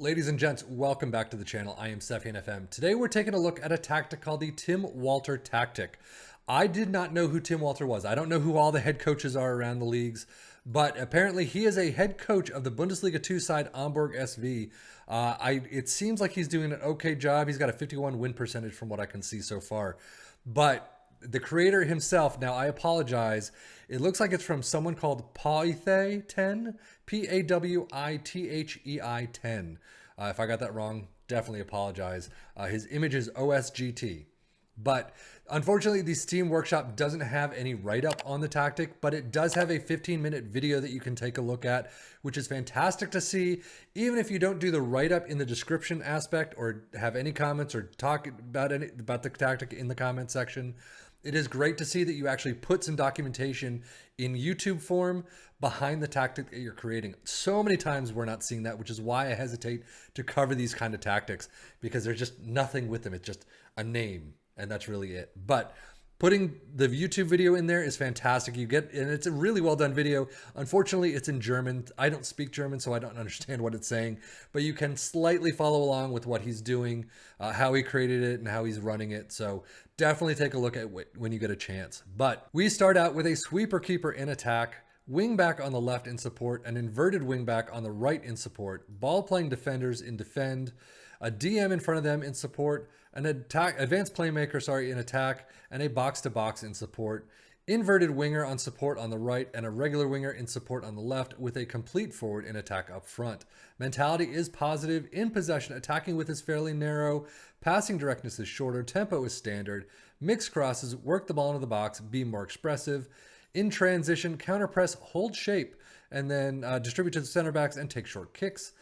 Ladies and gents, welcome back to the channel. I am Stefan FM. Today we're taking a look at a tactic called the Tim Walter tactic. I did not know who Tim Walter was. I don't know who all the head coaches are around the leagues, but apparently he is a head coach of the Bundesliga 2 side Hamburg SV. It seems like he's doing an okay job. He's got a 51 win percentage from what I can see so far. But the creator himself, now I apologize, it looks like it's from someone called Pawithei10, Pawithei 10. If I got that wrong, definitely apologize. His image is OSGT. But unfortunately, the Steam Workshop doesn't have any write-up on the tactic, but it does have a 15-minute video that you can take a look at, which is fantastic to see. Even if you don't do the write-up in the description aspect or have any comments or talk about the tactic in the comment section, it is great to see that you actually put some documentation in YouTube form behind the tactic that you're creating. So many times we're not seeing that, which is why I hesitate to cover these kind of tactics, because there's just nothing with them. It's just a name, and that's really it. But putting the YouTube video in there is fantastic. And it's a really well done video. Unfortunately, it's in German. I don't speak German, so I don't understand what it's saying, but you can slightly follow along with what he's doing, how he created it and how he's running it. So definitely take a look at it when you get a chance. But we start out with a sweeper keeper in attack, wing back on the left in support, an inverted wing back on the right in support, ball playing defenders in defend, a DM in front of them in support, an advanced playmaker, in attack, and a box-to-box in support, inverted winger on support on the right, and a regular winger in support on the left, with a complete forward in attack up front. Mentality is positive, in possession, attacking width is fairly narrow, passing directness is shorter, tempo is standard, mix crosses, work the ball into the box, be more expressive, in transition, counter press, hold shape, and then distribute to the center backs and take short kicks.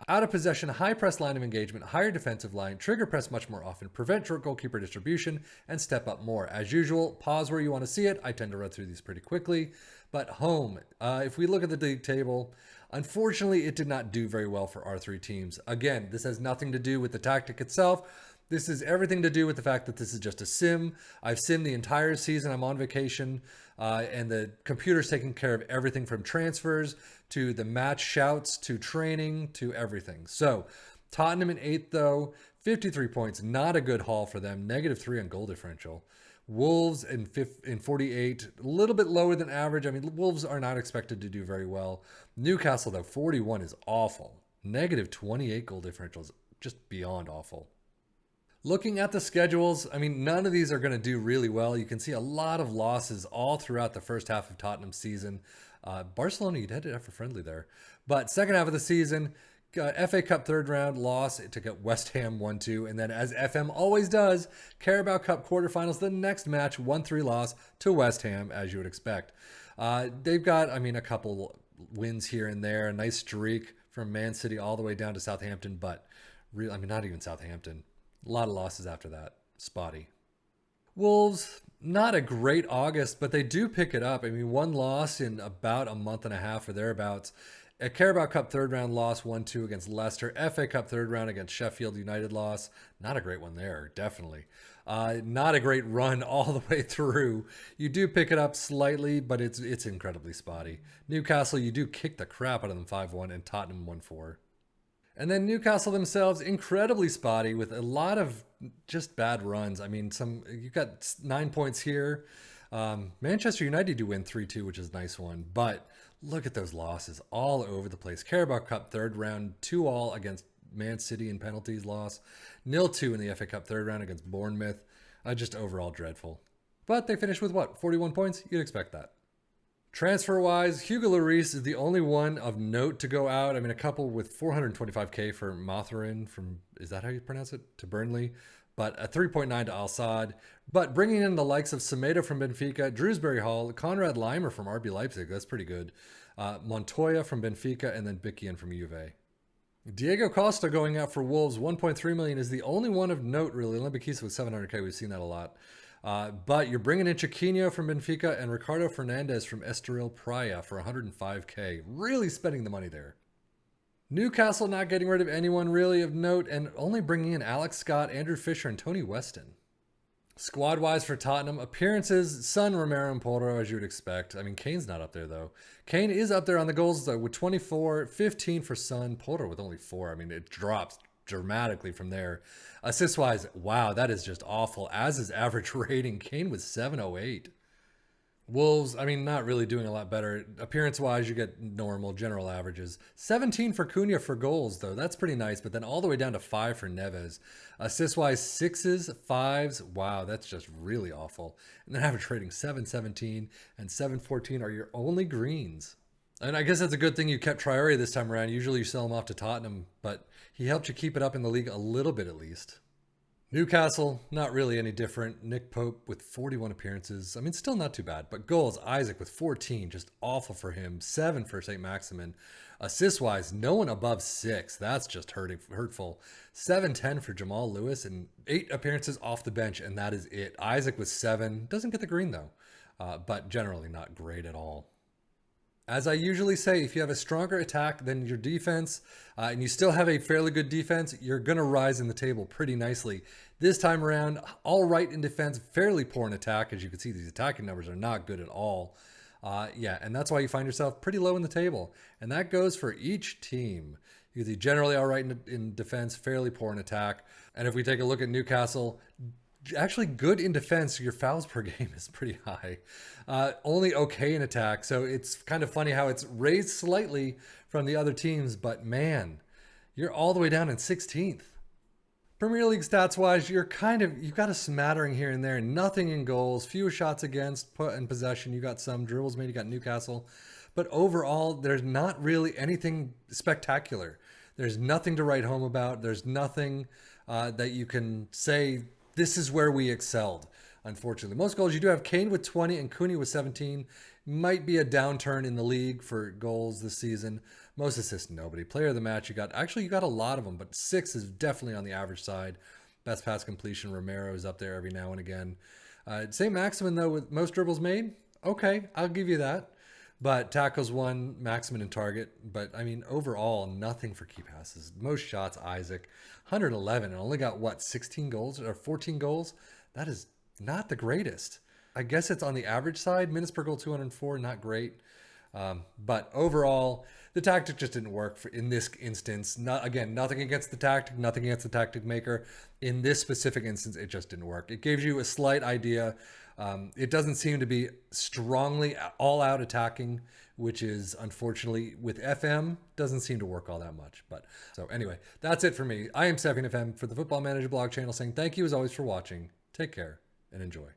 Out of possession, high press line of engagement, higher defensive line, trigger press much more often, prevent short goalkeeper distribution, and step up more. As usual, pause where you want to see it. I tend to run through these pretty quickly. But home, if we look at the league table, unfortunately, it did not do very well for our three teams. Again, this has nothing to do with the tactic itself. This is everything to do with the fact that this is just a sim. I've simmed the entire season. I'm on vacation, and the computer's taking care of everything from transfers to the match shouts to training to everything. So Tottenham in 8th, though, 53 points. Not a good haul for them. -3 on goal differential. Wolves in 48, a little bit lower than average. I mean, Wolves are not expected to do very well. Newcastle, though, 41 is awful. -28 goal differential is just beyond awful. Looking at the schedules, I mean, none of these are going to do really well. You can see a lot of losses all throughout the first half of Tottenham's season. Barcelona, you'd head it for friendly there. But second half of the season, got FA Cup third round loss to get West Ham 1-2. And then, as FM always does, Carabao Cup quarterfinals, the next match, 1-3 loss to West Ham, as you would expect. They've got, a couple wins here and there, a nice streak from Man City all the way down to Southampton. But, not even Southampton. A lot of losses after that. Spotty. Wolves, not a great August, but they do pick it up. One loss in about a month and a half or thereabouts. A Carabao Cup third round loss, 1-2 against Leicester. FA Cup third round against Sheffield United loss. Not a great one there, definitely. Not a great run all the way through. You do pick it up slightly, but it's incredibly spotty. Newcastle, you do kick the crap out of them 5-1, and Tottenham 1-4. And then Newcastle themselves, incredibly spotty with a lot of just bad runs. You got 9 points here. Manchester United do win 3-2, which is a nice one. But look at those losses all over the place. Carabao Cup third round, 2-2 against Man City in penalties loss. 0-2 in the FA Cup third round against Bournemouth. Just overall dreadful. But they finished with 41 points? You'd expect that. Transfer-wise, Hugo Lloris is the only one of note to go out. A couple with 425k for Matherin from, is that how you pronounce it, to Burnley? But a 3.9 to Al Sadd. But bringing in the likes of Semedo from Benfica, Drewsbury Hall, Konrad Leimer from RB Leipzig, that's pretty good. Montoya from Benfica, and then Bikian from Juve. Diego Costa going out for Wolves, 1.3 million, is the only one of note, really. Limbakisa with 700k, we've seen that a lot. But you're bringing in Chiquinho from Benfica and Ricardo Fernandez from Estoril Praia for 105k. Really spending the money there. Newcastle not getting rid of anyone really of note and only bringing in Alex Scott, Andrew Fisher, and Tony Weston. Squad wise for Tottenham, appearances, Son, Romero, and Porto, as you would expect. I mean, Kane's not up there, though. Kane is up there on the goals, though, with 24, 15 for Son, Porto with only 4. I mean, it drops dramatically from there. Assist wise, wow, that is just awful. As is average rating, Kane was 708. Wolves, I mean, not really doing a lot better. Appearance-wise, you get normal, general averages. 17 for Cunha for goals, though. That's pretty nice, but then all the way down to 5 for Neves. Assist-wise, 6s, 5s. Wow, that's just really awful. And then average rating 717 and 714 are your only greens. And I guess that's a good thing you kept Traore this time around. Usually you sell him off to Tottenham, but he helped you keep it up in the league a little bit at least. Newcastle, not really any different. Nick Pope with 41 appearances. I mean, still not too bad. But goals, Isaac with 14, just awful for him. 7 for St. Maximin. Assist-wise, no one above 6. That's just hurtful. 7-10 for Jamal Lewis and 8 appearances off the bench, and that is it. Isaac with 7. Doesn't get the green, though, but generally not great at all. As I usually say, if you have a stronger attack than your defense, and you still have a fairly good defense, you're going to rise in the table pretty nicely. This time around, all right in defense, fairly poor in attack. As you can see, these attacking numbers are not good at all. Yeah, and that's why you find yourself pretty low in the table. And that goes for each team. You're generally all right in defense, fairly poor in attack. And if we take a look at Newcastle, actually good in defense. Your fouls per game is pretty high. Only okay in attack. So it's kind of funny how it's raised slightly from the other teams, but man, you're all the way down in 16th. Premier League stats wise, you've got a smattering here and there. Nothing in goals, fewer shots against, put in possession. You got some dribbles made, you got Newcastle. But overall, there's not really anything spectacular. There's nothing to write home about. There's nothing that you can say, this is where we excelled, unfortunately. Most goals, you do have Kane with 20 and Cunha with 17. Might be a downturn in the league for goals this season. Most assists, nobody. Player of the match, you got a lot of them, but 6 is definitely on the average side. Best pass completion, Romero is up there every now and again. St. Maximin, though, with most dribbles made, okay, I'll give you that. But tackles 1, Maximin and target. But, I mean, overall, nothing for key passes. Most shots, Isaac. 111 and only got, 16 goals or 14 goals? That is not the greatest. I guess it's on the average side. Minutes per goal, 204, not great. But overall, the tactic just didn't work in this instance. Nothing against the tactic, nothing against the tactic maker. In this specific instance, it just didn't work. It gives you a slight idea. It doesn't seem to be strongly all-out attacking, which is, unfortunately, with FM, doesn't seem to work all that much. But so anyway, that's it for me. I am Stefan FM for the Football Manager blog channel saying thank you as always for watching. Take care and enjoy.